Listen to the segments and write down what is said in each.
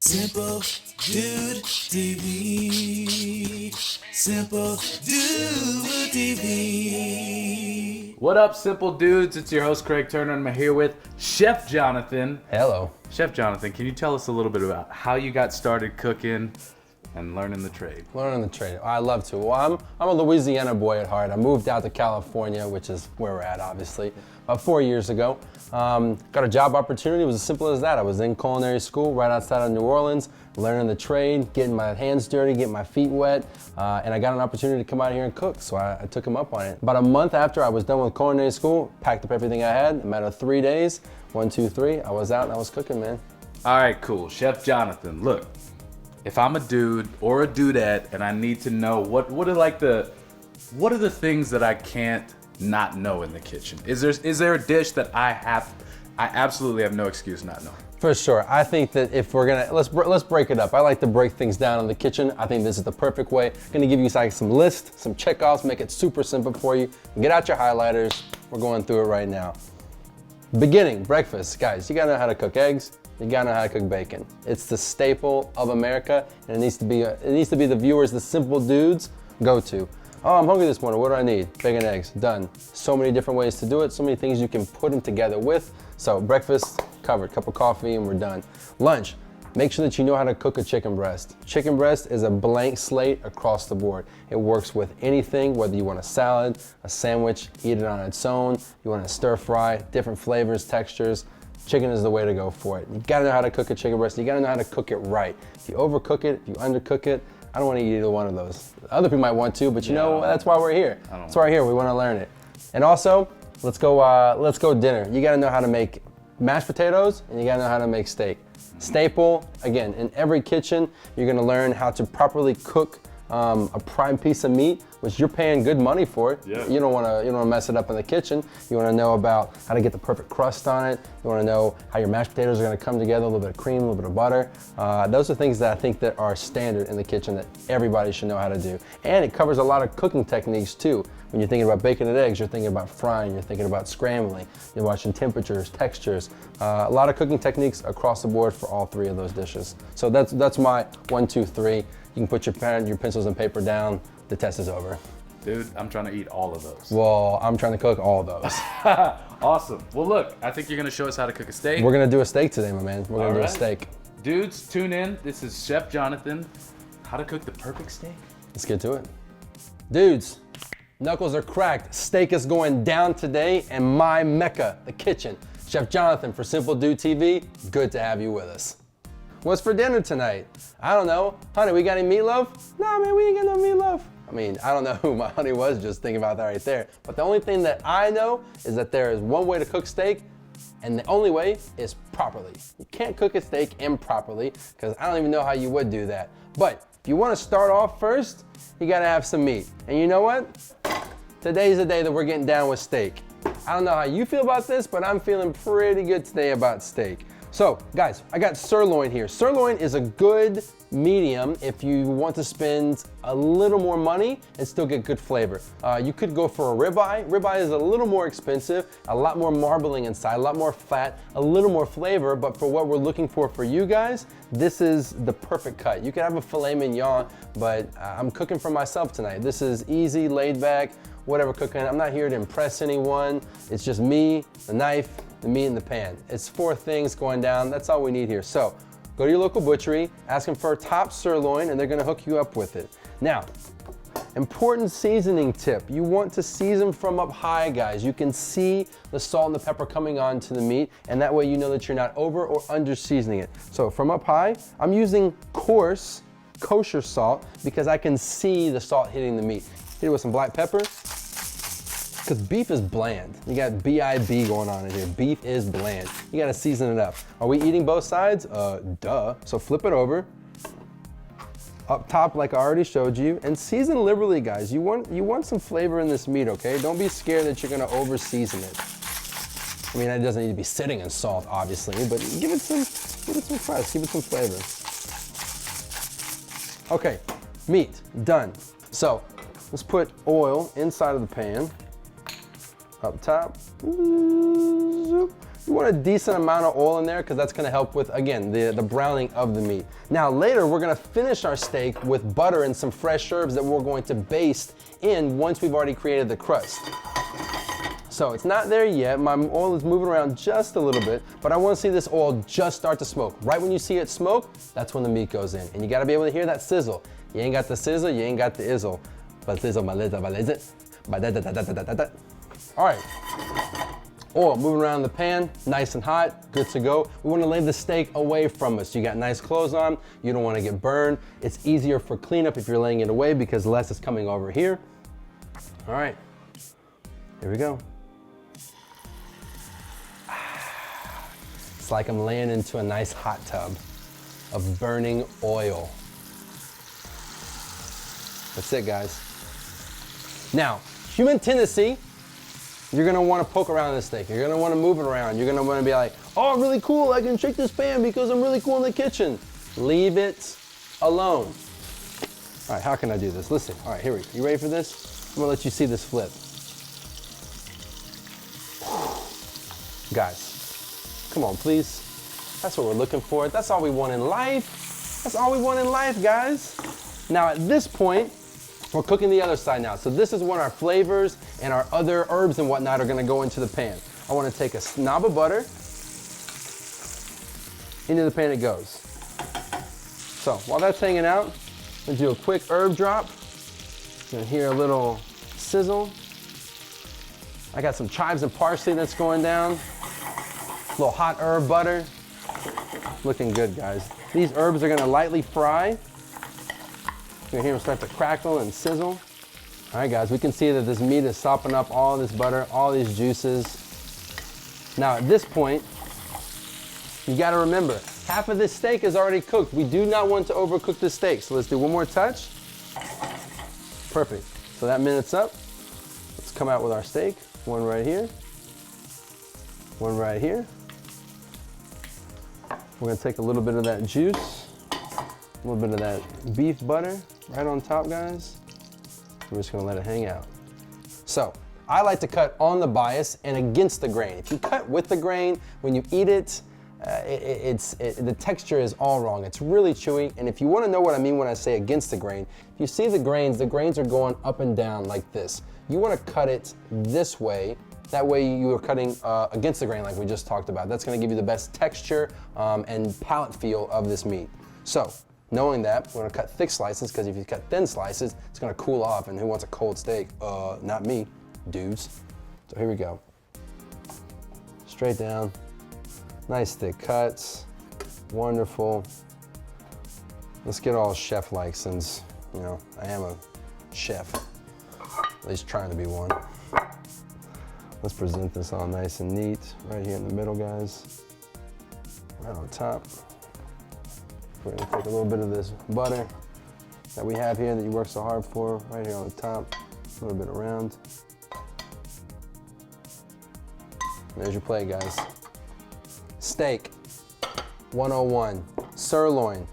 Simple Dude TV. Simple Dude TV. What up, simple dudes? It's your host, Craig Turner, and I'm here with Chef Johnathan. Hello. Chef Johnathan, can you tell us a little bit about how you got started cooking and learning the trade? Learning the trade. I love to. Well, I'm a Louisiana boy at heart. I moved out to California, which is where we're at, obviously, about 4 years ago. Got a job opportunity. It was as simple as that. I was in culinary school right outside of New Orleans, learning the trade, getting my hands dirty, getting my feet wet, and I got an opportunity to come out here and cook, so I took him up on it. About a month after I was done with culinary school, packed up everything I had. In a matter of 3 days, 1, 2, 3, I was out and I was cooking, man. All right, cool. Chef Johnathan, look, if I'm a dude or a dudette and I need to know what are the things that I can't not know in the kitchen? Is there a dish that I absolutely have no excuse not knowing? For sure. I think that if we're gonna, let's break it up. I like to break things down in the kitchen. I think this is the perfect way. I'm gonna give you like some lists, some checkoffs, make it super simple for you. Get out your highlighters. We're going through it right now. Beginning, breakfast. Guys, you gotta know how to cook eggs. You gotta know how to cook bacon. It's the staple of America, and it needs to be the viewers, the simple dudes, go-to. Oh, I'm hungry this morning. What do I need? Bacon, eggs. Done. So many different ways to do it. So many things you can put them together with. So breakfast covered. Cup of coffee, and we're done. Lunch. Make sure that you know how to cook a chicken breast. Chicken breast is a blank slate across the board. It works with anything, whether you want a salad, a sandwich, eat it on its own. You want to stir fry, different flavors, textures. Chicken is the way to go for it. You gotta know how to cook a chicken breast. You gotta know how to cook it right. If you overcook it, if you undercook it, I don't want to eat either one of those. Other people might want to, but you know, that's why we're here. That's why we're here. We want to learn it. And also, let's go dinner. You got to know how to make mashed potatoes, and you got to know how to make steak. Staple, again, in every kitchen, you're going to learn how to properly cook a prime piece of meat, which you're paying good money for it. Yeah. You don't want to mess it up in the kitchen. You want to know about how to get the perfect crust on it. You want to know how your mashed potatoes are going to come together, a little bit of cream, a little bit of butter. Those are things that I think that are standard in the kitchen that everybody should know how to do. And it covers a lot of cooking techniques too. When you're thinking about bacon and eggs, you're thinking about frying, you're thinking about scrambling, you're watching temperatures, textures, a lot of cooking techniques across the board for all three of those dishes. So that's my 1, 2, 3. You can put your pen, your pencils and paper down. The test is over. Dude, I'm trying to eat all of those. Well, I'm trying to cook all those. Awesome. Well, look, I think you're gonna show us how to cook a steak. We're gonna do a steak today, my man. We're gonna do a steak. Dudes, tune in. This is Chef Johnathan. How to cook the perfect steak. Let's get to it. Dudes, knuckles are cracked. Steak is going down today in my mecca, the kitchen. Chef Johnathan for Simple Dude TV. Good to have you with us. What's for dinner tonight? I don't know. Honey, we got any meatloaf? Nah, man, we ain't got no meatloaf. I mean, I don't know who my honey was, just thinking about that right there. But the only thing that I know is that there is one way to cook steak, and the only way is properly. You can't cook a steak improperly, because I don't even know how you would do that. But if you want to start off first, you gotta have some meat. And you know what? Today's the day that we're getting down with steak. I don't know how you feel about this, but I'm feeling pretty good today about steak. So guys, I got sirloin here. Sirloin is a good medium if you want to spend a little more money and still get good flavor. You could go for a ribeye. Ribeye is a little more expensive, a lot more marbling inside, a lot more fat, a little more flavor, but for what we're looking for you guys, this is the perfect cut. You could have a filet mignon, but I'm cooking for myself tonight. This is easy, laid back, whatever cooking. I'm not here to impress anyone. It's just me, the knife, the meat in the pan. It's 4 things going down. That's all we need here. So go to your local butchery, ask them for a top sirloin, and they're gonna hook you up with it. Now, important seasoning tip. You want to season from up high, guys. You can see the salt and the pepper coming onto the meat, and that way you know that you're not over or under seasoning it. So from up high, I'm using coarse, kosher salt because I can see the salt hitting the meat. Hit it with some black pepper, because beef is bland. You got B-I-B going on in here. Beef is bland. You gotta season it up. Are we eating both sides? Duh. So flip it over. Up top, like I already showed you, and season liberally, guys. You want some flavor in this meat, okay? Don't be scared that you're gonna over season it. I mean, it doesn't need to be sitting in salt, obviously, but give it some crust, give it some flavor. Okay, meat, done. So let's put oil inside of the pan. Up top. You want a decent amount of oil in there because that's gonna help with, again, the browning of the meat. Now later, we're gonna finish our steak with butter and some fresh herbs that we're going to baste in once we've already created the crust. So it's not there yet. My oil is moving around just a little bit, but I want to see this oil just start to smoke. Right when you see it smoke, that's when the meat goes in. And you got to be able to hear that sizzle. You ain't got the sizzle, you ain't got the izzle. But sizzle, all right. Oil moving around the pan, nice and hot, good to go. We want to lay the steak away from us. You got nice clothes on, you don't want to get burned. It's easier for cleanup if you're laying it away because less is coming over here. All right, here we go. It's like I'm laying into a nice hot tub of burning oil. That's it, guys. Now, human tendency, you're gonna wanna poke around this steak. You're gonna wanna move it around. You're gonna wanna be like, oh, really cool, I can shake this pan because I'm really cool in the kitchen. Leave it alone. All right, how can I do this? Listen, all right, here we go. You ready for this? I'm gonna let you see this flip. Guys, come on, please. That's what we're looking for. That's all we want in life. That's all we want in life, guys. Now at this point, we're cooking the other side now. So this is when our flavors and our other herbs and whatnot are gonna go into the pan. I wanna take a knob of butter. Into the pan it goes. So while that's hanging out, I'm gonna do a quick herb drop. You're gonna hear a little sizzle. I got some chives and parsley that's going down. A little hot herb butter. Looking good, guys. These herbs are gonna lightly fry. You're gonna hear them start to crackle and sizzle. All right, guys, we can see that this meat is sopping up all this butter, all these juices. Now at this point, you gotta remember, half of this steak is already cooked. We do not want to overcook the steak. So let's do one more touch. Perfect. So that minute's up. Let's come out with our steak. One right here. One right here. We're gonna take a little bit of that juice, a little bit of that beef butter right on top, guys. We're just gonna let it hang out. So, I like to cut on the bias and against the grain. If you cut with the grain, when you eat it, the texture is all wrong. It's really chewy, and if you wanna know what I mean when I say against the grain, if you see the grains are going up and down like this. You wanna cut it this way. That way you are cutting against the grain like we just talked about. That's gonna give you the best texture and palate feel of this meat. So, knowing that, we're gonna cut thick slices because if you cut thin slices, it's gonna cool off, and who wants a cold steak? Not me, dudes. So here we go. Straight down, nice thick cuts, wonderful. Let's get all chef-like since, you know, I am a chef, at least trying to be one. Let's present this all nice and neat, right here in the middle, guys. Right on top. We're gonna take a little bit of this butter that we have here that you work so hard for, right here on the top, a little bit around. There's your plate, guys. Steak 101, sirloin.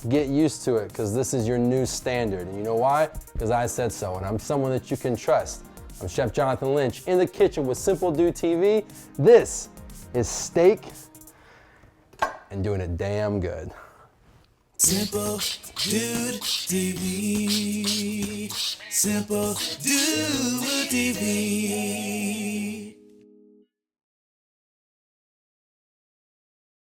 Get used to it, because this is your new standard. And you know why? Because I said so, and I'm someone that you can trust. I'm Chef Johnathan Lynch in the kitchen with Simple Dude TV. This is steak and doing it damn good. Simple Dude TV. Simple Dude TV.